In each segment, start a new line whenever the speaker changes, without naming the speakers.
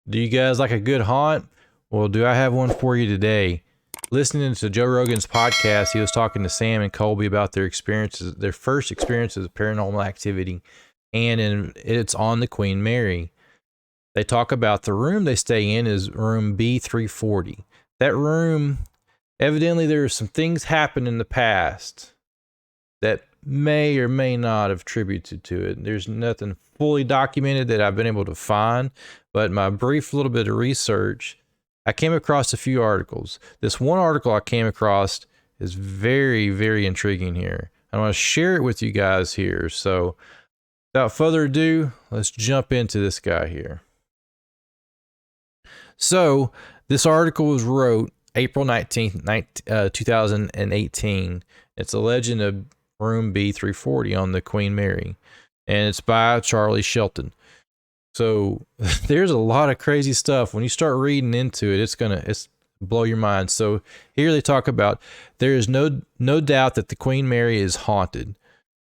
Do you guys like a good haunt? Well, do I have one for you today? Listening to Joe Rogan's podcast, he was talking to Sam and Colby about their experiences, their first experiences of paranormal activity, and it's on the Queen Mary. They talk about the room they stay in is room B340. That room, evidently there's some things happened in the past that may or may not have attributed to it. There's nothing fully documented that I've been able to find, but my brief little bit of research, I came across a few articles. This one article I came across is very, very intriguing here. I want to share it with you guys here. So without further ado, let's jump into this guy here. So this article was wrote April 19th, 2018. It's a legend of room B340 on the Queen Mary, and it's by Charlie Shelton. So there's a lot of crazy stuff. When you start reading into it, it's blow your mind. So here they talk about there is no doubt that the Queen Mary is haunted.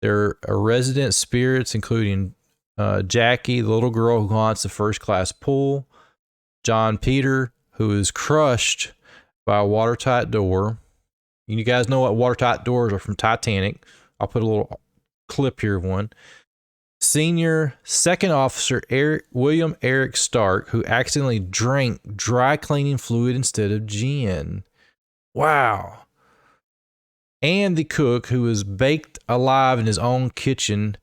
There are resident spirits, including Jackie, the little girl who haunts the first class pool, John Peter, who is crushed by a watertight door. You guys know what watertight doors are from Titanic. I'll put a little clip here of one. Senior Second Officer William Eric Stark, who accidentally drank dry cleaning fluid instead of gin. Wow. And the cook, who was baked alive in his own kitchen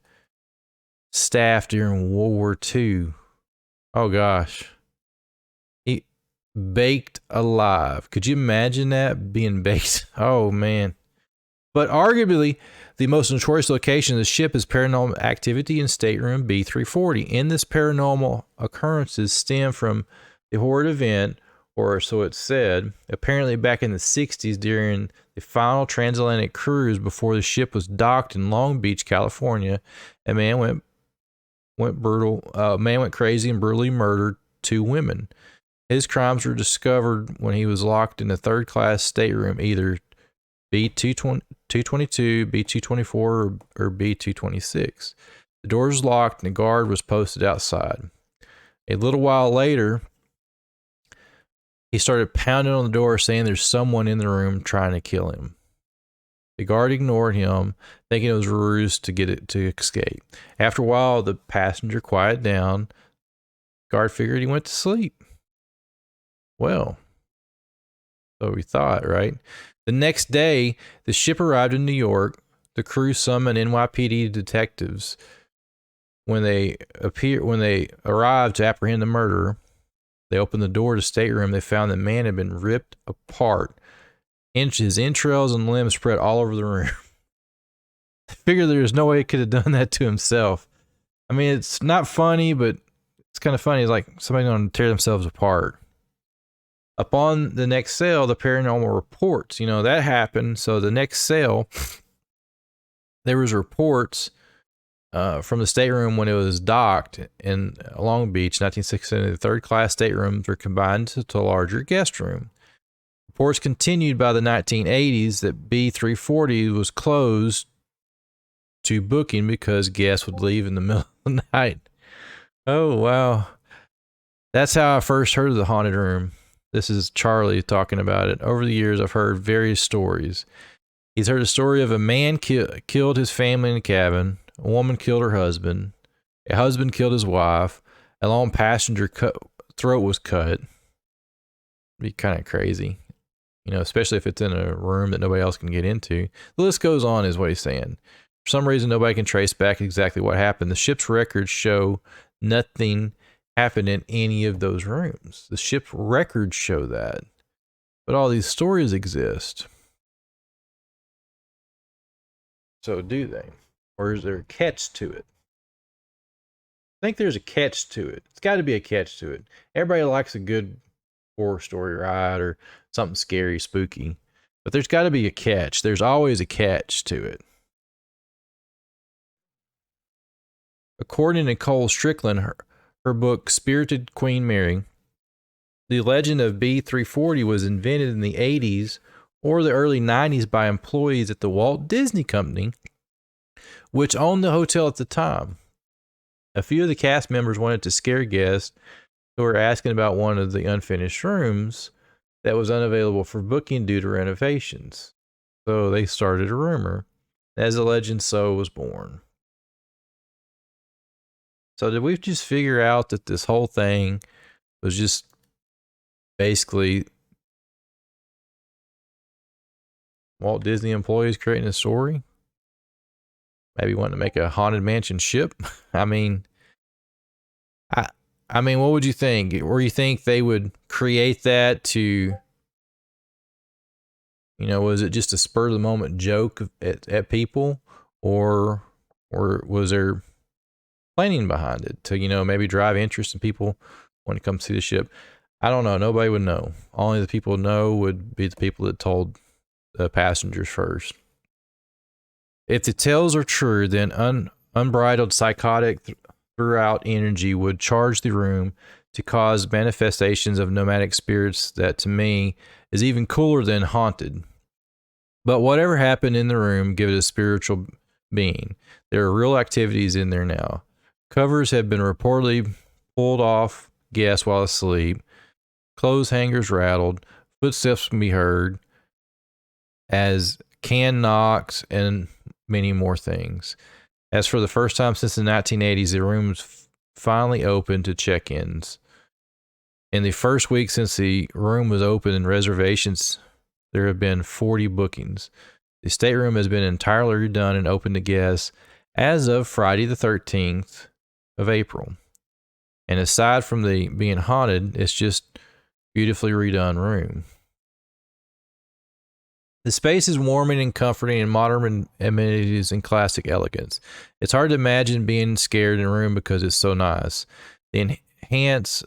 staff during World War II. Oh, gosh. He baked alive. Could you imagine that, being baked? Oh, man. But arguably, the most notorious location of the ship is paranormal activity in stateroom B340. In this, paranormal occurrences stem from the horrid event, or so it's said, apparently back in the 60s during the final transatlantic cruise before the ship was docked in Long Beach, California. A man went crazy and brutally murdered 2 women. His crimes were discovered when he was locked in a third-class stateroom, either B222, B224, or B226. The door was locked and a guard was posted outside. A little while later, he started pounding on the door saying there's someone in the room trying to kill him. The guard ignored him, thinking it was a ruse to get it to escape. After a while, the passenger quieted down. Guard figured he went to sleep. Well, so we thought, right? The next day, the ship arrived in New York. The crew summoned NYPD detectives. When they arrived to apprehend the murderer, they opened the door to the stateroom. They found the man had been ripped apart. His entrails and limbs spread all over the room. I figured there's no way he could have done that to himself. I mean, it's not funny, but it's kind of funny. It's like somebody going to tear themselves apart. Upon the next sale, the paranormal reports, that happened. So the next sale, there was reports from the stateroom when it was docked in Long Beach, 1960. The third-class staterooms were combined to a larger guest room. Reports continued by the 1980s that B340 was closed to booking because guests would leave in the middle of the night. Oh, wow. That's how I first heard of the haunted room. This is Charlie talking about it. Over the years, I've heard various stories. He's heard a story of a man killed his family in a cabin. A woman killed her husband. A husband killed his wife. A lone passenger throat was cut. It'd be kind of crazy, especially if it's in a room that nobody else can get into. The list goes on, is what he's saying. For some reason, nobody can trace back exactly what happened. The ship's records show nothing happened in any of those rooms. The ship's records show that. But all these stories exist. So do they? Or is there a catch to it? I think there's a catch to it. It's got to be a catch to it. Everybody likes a good horror story, right? Or something scary, spooky. But there's got to be a catch. There's always a catch to it. According to Nicole Strickland, her book, Spirited Queen Mary, the legend of B340 was invented in the 80s or the early 90s by employees at the Walt Disney Company, which owned the hotel at the time. A few of the cast members wanted to scare guests who were asking about one of the unfinished rooms that was unavailable for booking due to renovations. So they started a rumor. As a legend, so was born. So did we just figure out that this whole thing was just basically Walt Disney employees creating a story? Maybe wanting to make a haunted mansion ship? I mean, what would you think? Or you think they would create that to, was it just a spur of the moment joke at people, or was there planning behind it to, maybe drive interest in people when it comes to the ship? I don't know. Nobody would know. Only the people who know would be the people that told the passengers first. If the tales are true, then unbridled psychotic throughout energy would charge the room to cause manifestations of nomadic spirits that, to me, is even cooler than haunted. But whatever happened in the room, give it a spiritual being. There are real activities in there now. Covers have been reportedly pulled off guests while asleep. Clothes hangers rattled. Footsteps can be heard as can knocks and many more things. As for the first time since the 1980s, the room's finally open to check-ins. In the first week since the room was open and reservations, there have been 40 bookings. The stateroom has been entirely redone and open to guests as of Friday the 13th of April. And aside from the being haunted, it's just beautifully redone room. The space is warming and comforting and modern amenities and classic elegance. It's hard to imagine being scared in a room because it's so nice. They enhance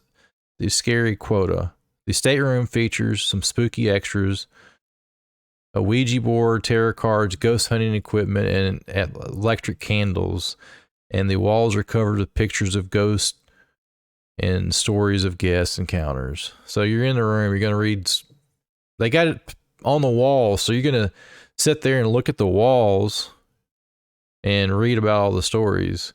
the scary quota. The stateroom features some spooky extras, a Ouija board, tarot cards, ghost hunting equipment, and electric candles. And the walls are covered with pictures of ghosts and stories of guest encounters. So you're in the room, you're going to read. They got it on the wall, so you're going to sit there and look at the walls and read about all the stories.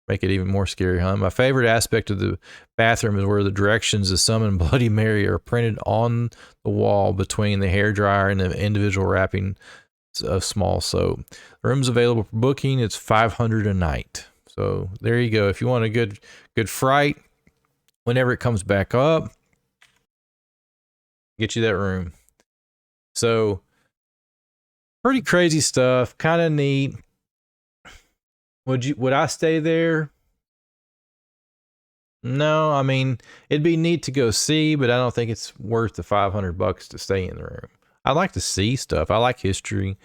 Make it even more scary, huh? My favorite aspect of the bathroom is where the directions to summon Bloody Mary are printed on the wall between the hairdryer and the individual wrapping of small soap. The room's available for booking. It's $500 a night. So there you go. If you want a good fright, whenever it comes back up, get you that room. So pretty crazy stuff. Kind of neat. Would I stay there? No, I mean, it'd be neat to go see, but I don't think it's worth the $500 to stay in the room. I like to see stuff. I like history.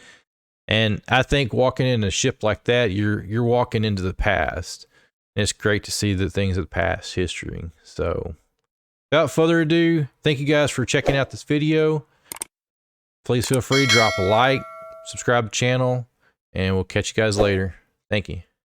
And I think walking in a ship like that, you're walking into the past. And it's great to see the things of the past history. So without further ado, thank you guys for checking out this video. Please feel free to drop a like, subscribe to the channel, and we'll catch you guys later. Thank you.